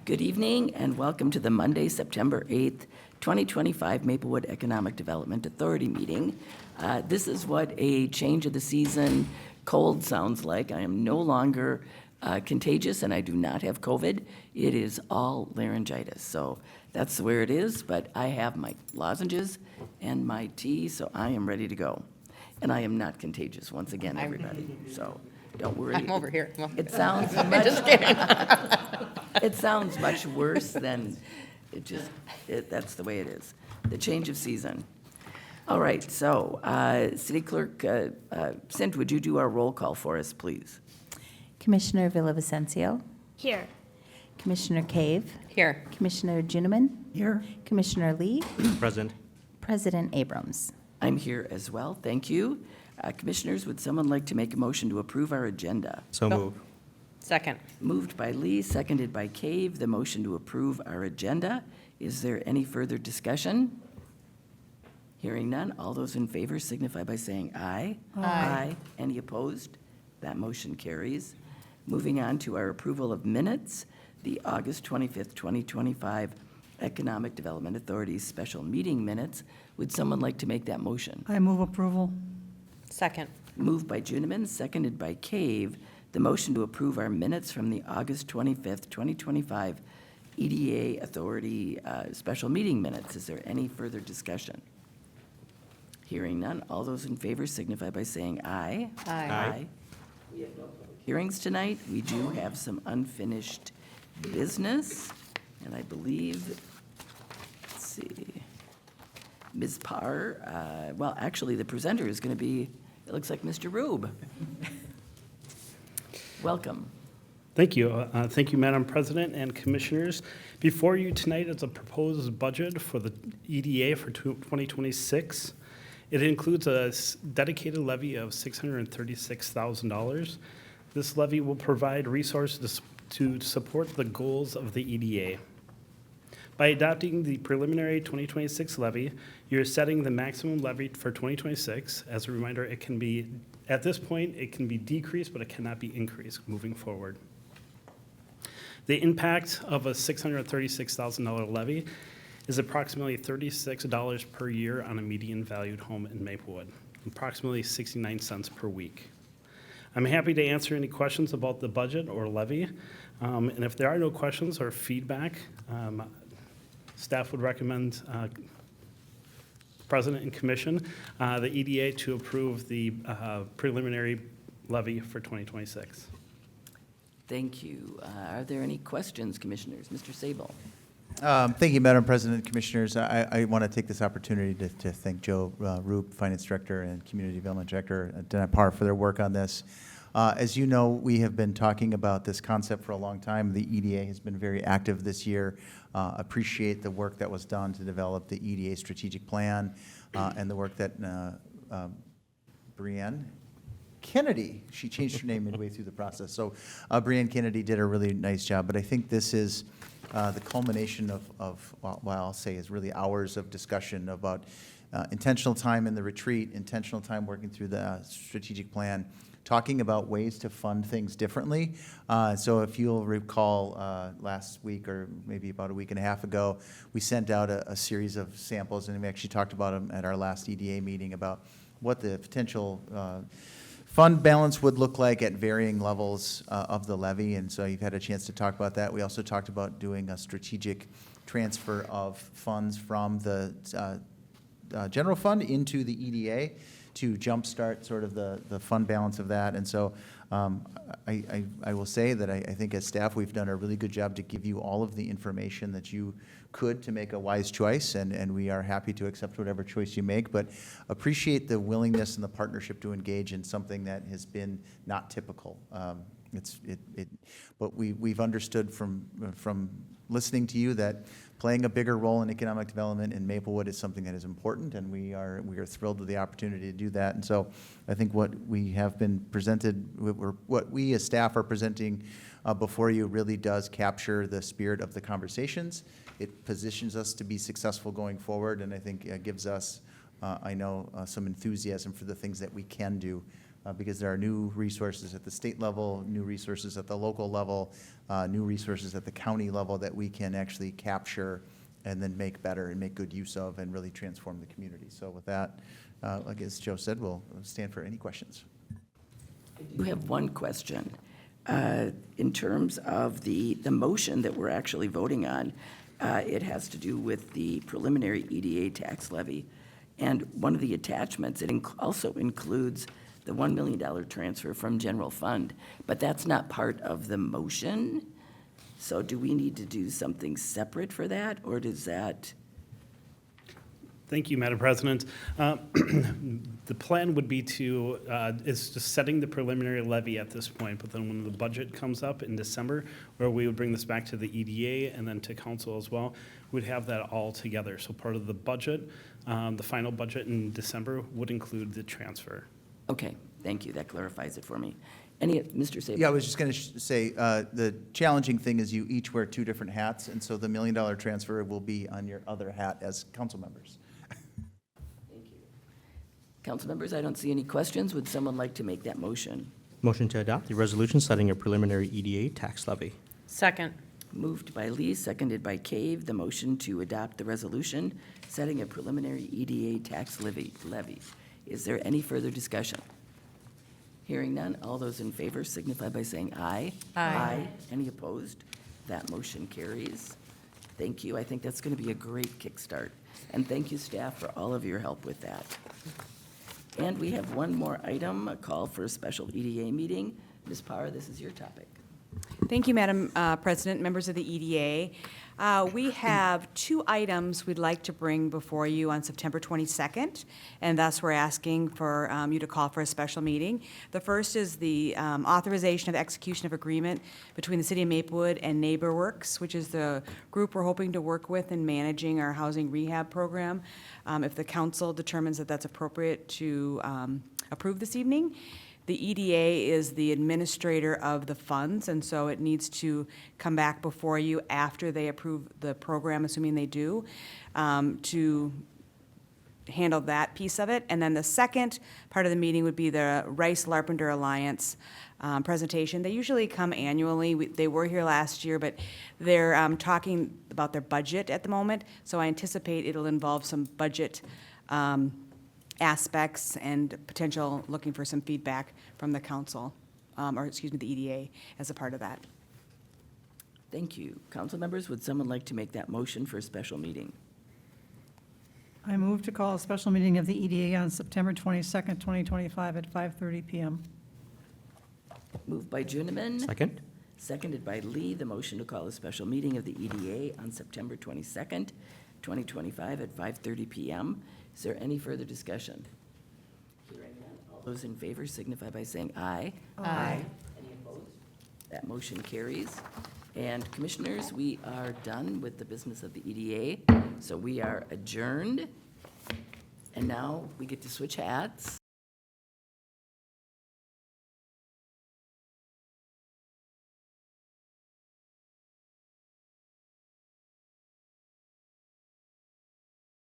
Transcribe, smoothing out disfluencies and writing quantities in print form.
Good evening and welcome to the Monday, September 8th, 2025 Maplewood Economic Development Authority meeting. This is what a change of the season cold sounds like. I am no longer contagious and I do not have COVID. It is all laryngitis. So that's where it is, but I have my lozenges and my tea, so I am ready to go. And I am not contagious, once again, everybody. So don't worry. I'm over here. It sounds much, Just kidding. it sounds much worse than that's the way it is. The change of season. All right, so City Clerk Sint, would you do our roll call for us, please? Commissioner Villavicencio. Here. Commissioner Cave. Here. Commissioner Juniman. Here. Commissioner Lee. Present. President Abrams. I'm here as well, thank you. Commissioners, would someone like to make a motion to approve our agenda? So move. Second. Moved by Lee, seconded by Cave, the motion to approve our agenda. Is there any further discussion? Hearing none, all those in favor signify by saying aye. Aye. Any opposed? That motion carries. Moving on to our approval of minutes, the August 25th, 2025 Economic Development Authority's special meeting minutes. Would someone like to make that motion? I move approval. Second. Moved by Juniman, seconded by Cave, the motion to approve our minutes from the August 25th, 2025 EDA Authority special meeting minutes. Is there any further discussion? Hearing none, all those in favor signify by saying aye. Aye. We have no public hearings tonight. We do have some unfinished business, and I believe, let's see, Ms. Parr, well, actually, the presenter is going to be, it looks like Mr. Rube. Welcome. Thank you. Thank you, Madam President and Commissioners. Before you tonight is a proposed budget for the EDA for 2026. It includes a dedicated levy of $636,000. This levy will provide resources to support the goals of the EDA. By adopting the preliminary 2026 levy, you're setting the maximum levy for 2026. As a reminder, it can be, at this point, it can be decreased, but it cannot be increased moving forward. The impact of a $636,000 levy is approximately $36 per year on a median valued home in Maplewood, approximately 69 cents per week. I'm happy to answer any questions about the budget or levy, and if there are no questions or feedback, staff would recommend President and Commission, the EDA to approve the preliminary levy for 2026. Thank you. Are there any questions, Commissioners? Mr. Sable. Thank you, Madam President, Commissioners. I want to take this opportunity to thank Joe Roop, Finance Director, and Community Development Director at Dana Parr for their work on this. As you know, we have been talking about this concept for a long time. The EDA has been very active this year. Appreciate the work that was done to develop the EDA strategic plan and the work that Brianne Kennedy, she changed her name midway through the process. So Brianne Kennedy did a really nice job, but I think this is the culmination of what I'll say is really hours of discussion about intentional time in the retreat, intentional time working through the strategic plan, talking about ways to fund things differently. So if you'll recall, last week or maybe about a week and a half ago, we sent out a series of samples, and we actually talked about them at our last EDA meeting about what the potential fund balance would look like at varying levels of the levy, and so you've had a chance to talk about that. We also talked about doing a strategic transfer of funds from the general fund into the EDA to jumpstart sort of the fund balance of that. And so I will say that I think as staff we've done a really good job to give you all of the information that you could to make a wise choice, and we are happy to accept whatever choice you make, but appreciate the willingness and the partnership to engage in something that has been not typical. But we've understood from listening to you that playing a bigger role in economic development in Maplewood is something that is important, and we are thrilled with the opportunity to do that. And so I think what we have been presented, what we as staff are presenting before you really does capture the spirit of the conversations. It positions us to be successful going forward, and I think gives us, I know, some enthusiasm for the things that we can do because there are new resources at the state level, new resources at the local level, new resources at the county level that we can actually capture and then make better and make good use of and really transform the community. So with that, like as Joe said, we'll stand for any questions. You have one question. In terms of the motion that we're actually voting on, it has to do with the preliminary EDA tax levy. And one of the attachments, it also includes the $1 million transfer from general fund, but that's not part of the motion. So do we need to do something separate for that, or does that? Thank you, Madam President. The plan would be to, is just setting the preliminary levy at this point, but then when the budget comes up in December, where we would bring this back to the EDA and then to council as well, we'd have that all together. So part of the budget, the final budget in December would include the transfer. Okay, thank you. That clarifies it for me. Mr. Saber? Yeah, I was just going to say, the challenging thing is you each wear two different hats, and so the $1 million transfer will be on your other hat as council members. Council members, I don't see any questions. Would someone like to make that motion? Motion to adopt the resolution setting a preliminary EDA tax levy. Second. Moved by Lee, seconded by Cave, the motion to adopt the resolution setting a preliminary EDA tax levy. Is there any further discussion? Hearing none, all those in favor signify by saying aye. Aye. Any opposed? That motion carries. Thank you. I think that's going to be a great kickstart. And thank you, staff, for all of your help with that. And we have one more item, a call for a special EDA meeting. Ms. Parr, this is your topic. Thank you, Madam President, members of the EDA. We have two items we'd like to bring before you on September 22nd, and thus we're asking for you to call for a special meeting. The first is the authorization of execution of agreement between the City of Maplewood and NeighborWorks, which is the group we're hoping to work with in managing our housing rehab program. If the council determines that that's appropriate to approve this evening. The EDA is the administrator of the funds, and so it needs to come back before you after they approve the program, assuming they do, to handle that piece of it. And then the second part of the meeting would be the Rice-Larpenter Alliance presentation. They usually come annually. They were here last year, but they're talking about their budget at the moment, so I anticipate it'll involve some budget aspects and potential looking for some feedback from the council, the EDA as a part of that. Thank you. Council members, would someone like to make that motion for a special meeting? I move to call a special meeting of the EDA on September 22nd, 2025 at 5:30 PM. Moved by Juniman. Second. Seconded by Lee, the motion to call a special meeting of the EDA on September 22nd, 2025 at 5:30 PM. Is there any further discussion? Hearing none, all those in favor signify by saying aye. Aye. Any opposed? That motion carries. And commissioners, we are done with the business of the EDA, so we are adjourned. And now we get to switch hats.